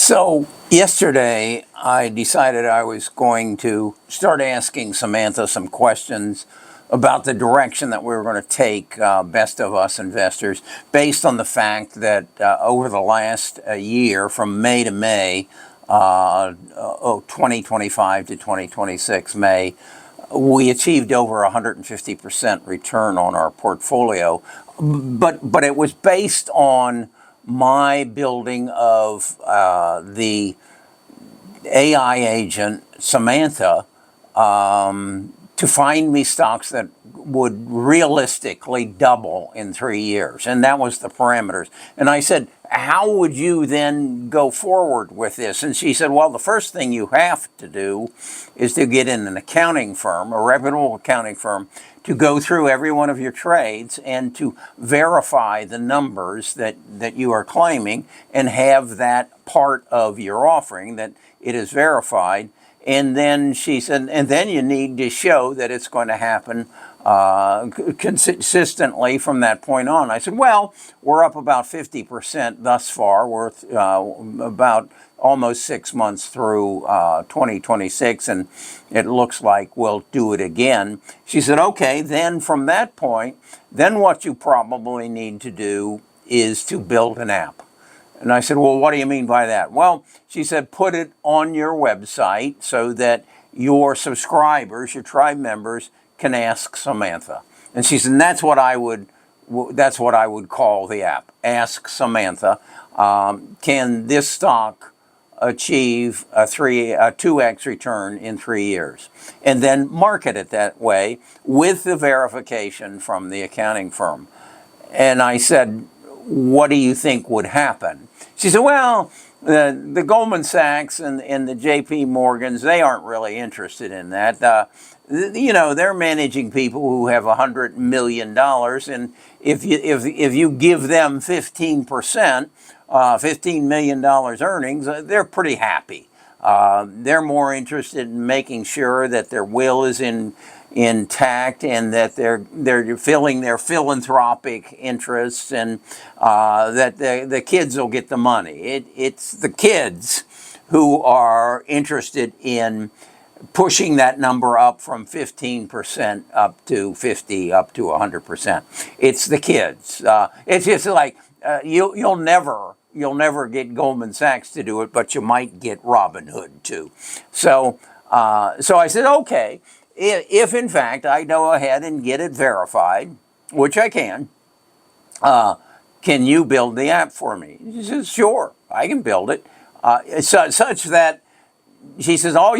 So yesterday I decided I was going to start asking Samantha some questions about the direction that we were going to take Best of Us investors, based on the fact that over the last year, from May to May, 2025 to 2026 May, we achieved over 150% return on our portfolio, but it was based on my building of the AI agent, Samantha, to find me stocks that would realistically double in 3 years. And that was the parameters. And I said, how would you then go forward with this? And she said, well, the first thing you have to do is to get in an accounting firm, a reputable accounting firm, to go through every one of your trades and to verify the numbers that you are claiming, and have that part of your offering, that it is verified. And then she said, and then you need to show that it's going to happen consistently from that point on. I said, well, we're up about 50% thus far. We're about almost 6 months through 2026, and it looks like we'll do it again. She said, okay, then from that point, then what you probably need to do is to build an app. And I said, well, what do you mean by that? Well, she said, put it on your website so that your subscribers, your tribe members, can ask Samantha. And she said, and that's what I would call the app. Ask Samantha. Can this stock achieve a 2x return in 3 years? And then market it that way with the verification from the accounting firm. And I said, what do you think would happen? She said, well, the Goldman Sachs and the JP Morgans, they aren't really interested in that. They're managing people who have $100 million, and if you give them 15%, $15 million earnings, they're pretty happy. They're more interested in making sure that their will is intact, and that they're filling their philanthropic interests, and that the kids will get the money. It's the kids who are interested in pushing that number up from 15% up to 50, up to 100%. It's the kids. It's just like you'll never get Goldman Sachs to do it, but you might get Robinhood to. So I said, okay, if in fact I go ahead and get it verified, which I can you build the app for me? She says, sure, I can build it. Such that, she says, oh,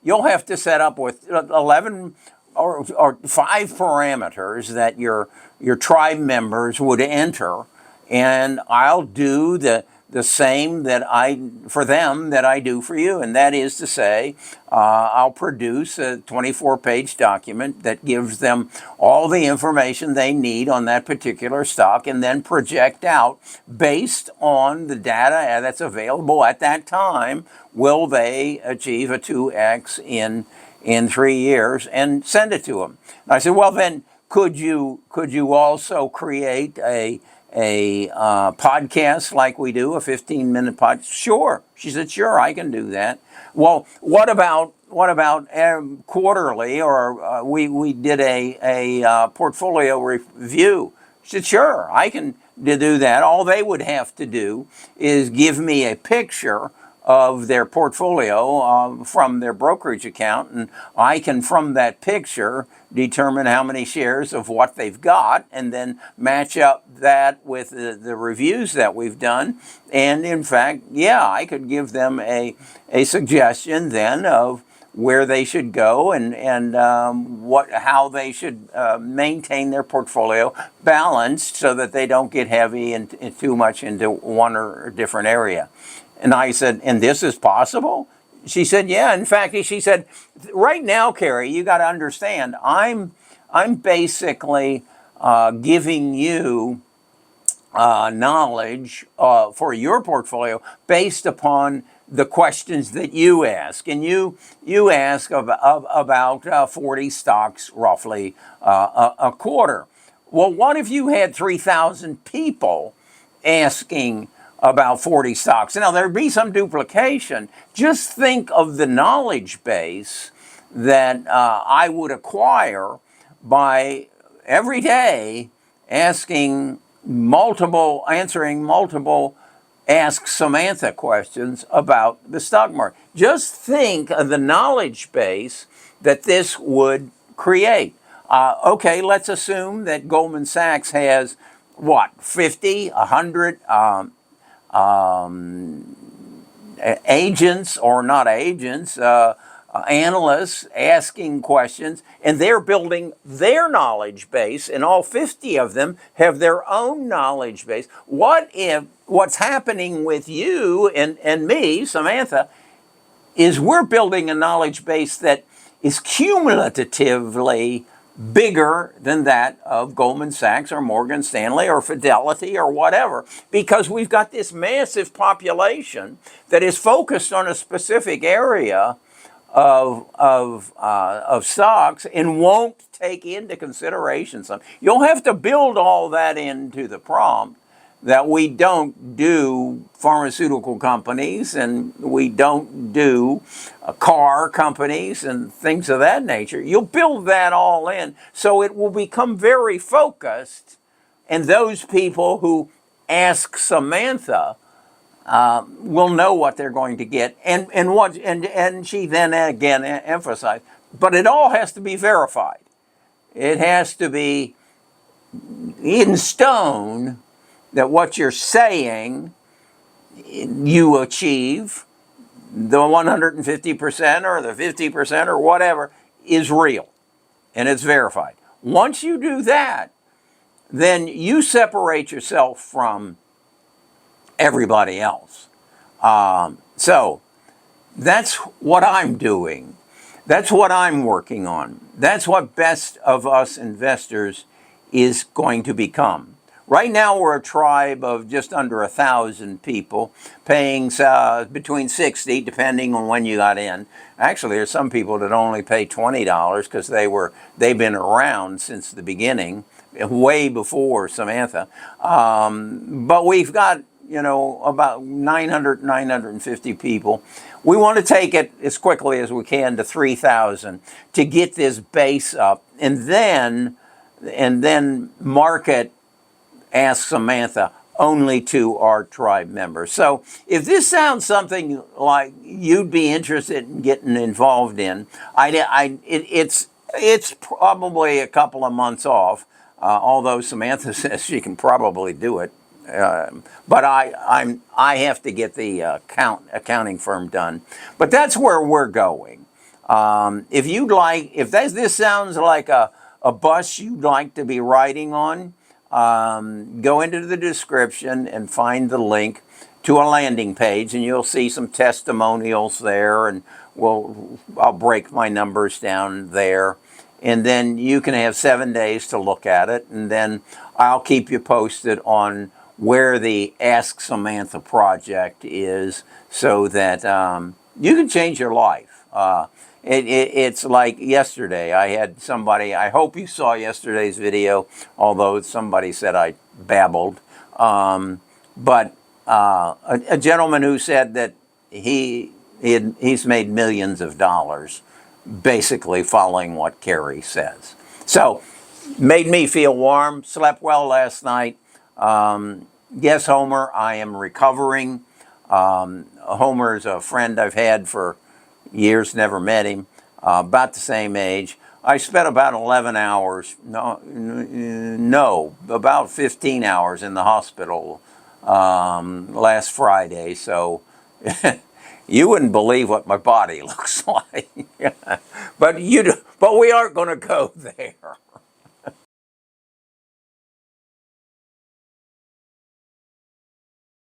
you'll have to set up with 11 or 5 parameters that your tribe members would enter, and I'll do the same for them that I do for you. And that is to say, I'll produce a 24-page document that gives them all the information they need on that particular stock, and then project out, based on the data that's available at that time, will they achieve a 2x in 3 years, and send it to them. And I said, well, then could you also create a podcast like we do, a 15-minute podcast? Sure. She said, sure, I can do that. Well, what about quarterly, or we did a portfolio review? She said, sure, I can do that. All they would have to do is give me a picture of their portfolio from their brokerage account, and I can, from that picture, determine how many shares of what they've got, and then match up that with the reviews that we've done. And in fact, yeah, I could give them a suggestion then of where they should go, and how they should maintain their portfolio balanced, so that they don't get heavy and too much into one or different area. And I said, and this is possible? She said, yeah. In fact, she said, right now, Kerry, you got to understand, I'm basically giving you knowledge for your portfolio based upon the questions that you ask. And you ask about 40 stocks roughly a quarter. Well, what if you had 3,000 people asking about 40 stocks. Now, there'd be some duplication. Just think of the knowledge base that I would acquire by every day answering multiple Ask Samantha questions about the stock market. Just think of the knowledge base that this would create. Okay, let's assume that Goldman Sachs has, what, 50, 100 agents, or not agents, analysts asking questions, and they're building their knowledge base, and all 50 of them have their own knowledge base. What if what's happening with you and me, Samantha, is we're building a knowledge base that is cumulatively bigger than that of Goldman Sachs or Morgan Stanley or Fidelity or whatever, because we've got this massive population that is focused on a specific area of stocks and won't take into consideration some. You'll have to build all that into the prompt, that we don't do pharmaceutical companies and we don't do car companies and things of that nature. You'll build that all in so it will become very focused, and those people who ask Samantha will know what they're going to get, and she then again emphasized, but it all has to be verified. It has to be in stone that what you're saying you achieve, the 150% or the 50% or whatever, is real and it's verified. Once you do that, then you separate yourself from everybody else. So that's what I'm doing. That's what I'm working on. That's what Best of Us Investors is going to become. Right now, we're a tribe of just under 1,000 people, paying between $60, depending on when you got in. Actually, there's some people that only pay $20 because they've been around since the beginning, way before Samantha. But we've got, about 950 people. We want to take it as quickly as we can to 3,000 to get this base up, and then market Ask Samantha only to our tribe members. So if this sounds something like you'd be interested in getting involved in, it's probably a couple of months off, although Samantha says she can probably do it. But I have to get the accounting firm done. But that's where we're going. If this sounds like a bus you'd like to be riding on, go into the description and find the link to a landing page, and you'll see some testimonials there, and I'll break my numbers down there, and then you can have 7 days to look at it, and then I'll keep you posted on where the Ask Samantha project is, so that you can change your life. It's like yesterday. I had somebody, I hope you saw yesterday's video, although somebody said I babbled. But a gentleman who said that he's made millions of dollars basically following what Kerry says. So, made me feel warm, slept well last night. Yes, Homer, I am recovering. Homer's a friend I've had for years, never met him, about the same age. I spent about 11 hours, about 15 hours in the hospital last Friday, so you wouldn't believe what my body looks like. But we aren't going to go there.